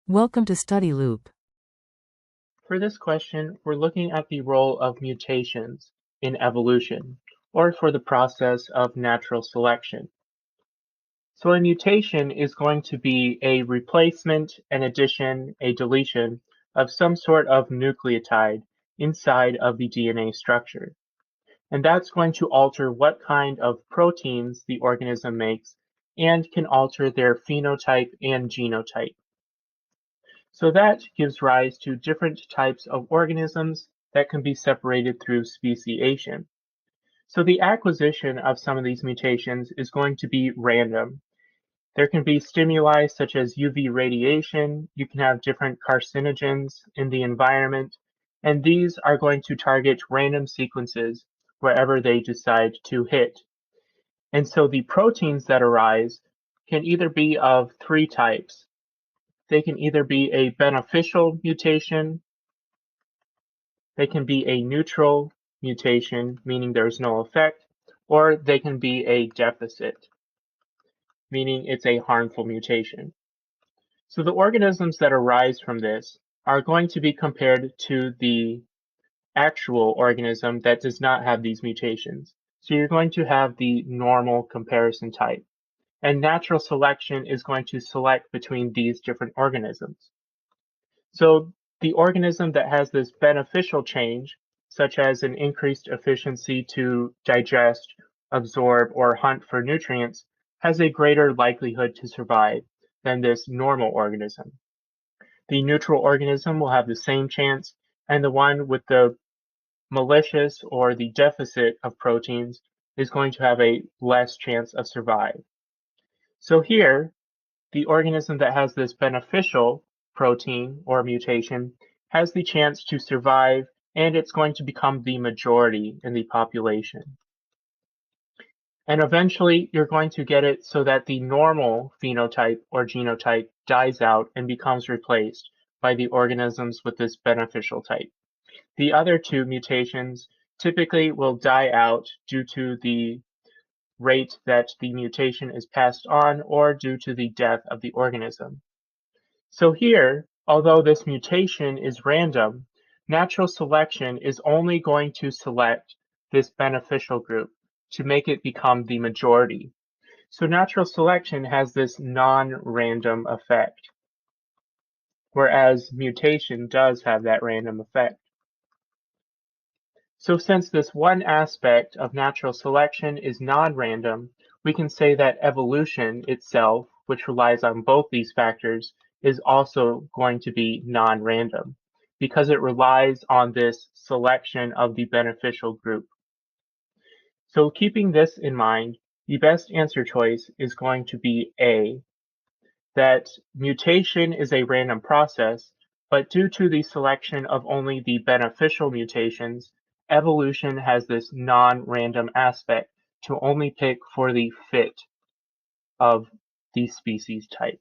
Welcome to Study Loop. For this question, we're looking at the role of mutations in evolution, or for the process of natural selection. So a mutation is going to be a replacement, an addition, a deletion of some sort of nucleotide inside of the DNA structure. And that's going to alter what kind of proteins the organism makes and can alter their phenotype and genotype. So that gives rise to different types of organisms that can be separated through speciation. So the acquisition of some of these mutations is going to be random. There can be stimuli such as UV radiation, you can have different carcinogens in the environment, and these are going to target random sequences wherever they decide to hit. And so the proteins that arise can either be of three types. They can either be a beneficial mutation, they can be a neutral mutation, meaning there's no effect, or they can be a deficit, meaning it's a harmful mutation. So the organisms that arise from this are going to be compared to the actual organism that does not have these mutations. So you're going to have the normal comparison type. And natural selection is going to select between these different organisms. So the organism that has this beneficial change, such as an increased efficiency to digest, absorb, or hunt for nutrients, has a greater likelihood to survive than this normal organism. The neutral organism will have the same chance, and the one with the malicious or the deficit of proteins is going to have a less chance of survive. So here, the organism that has this beneficial protein or mutation has the chance to survive, and it's going to become the majority in the population. And eventually, you're going to get it so that the normal phenotype or genotype dies out and becomes replaced by the organisms with this beneficial type. The other two mutations typically will die out due to the rate that the mutation is passed on or due to the death of the organism. So here, although this mutation is random, natural selection is only going to select this beneficial group to make it become the majority. So natural selection has this non-random effect, whereas mutation does have that random effect. So since this one aspect of natural selection is non-random, we can say that evolution itself, which relies on both these factors, is also going to be non-random because it relies on this selection of the beneficial group. So keeping this in mind, the best answer choice is going to be A, that mutation is a random process, but due to the selection of only the beneficial mutations, evolution has this non-random aspect to only pick for the fit of the species type.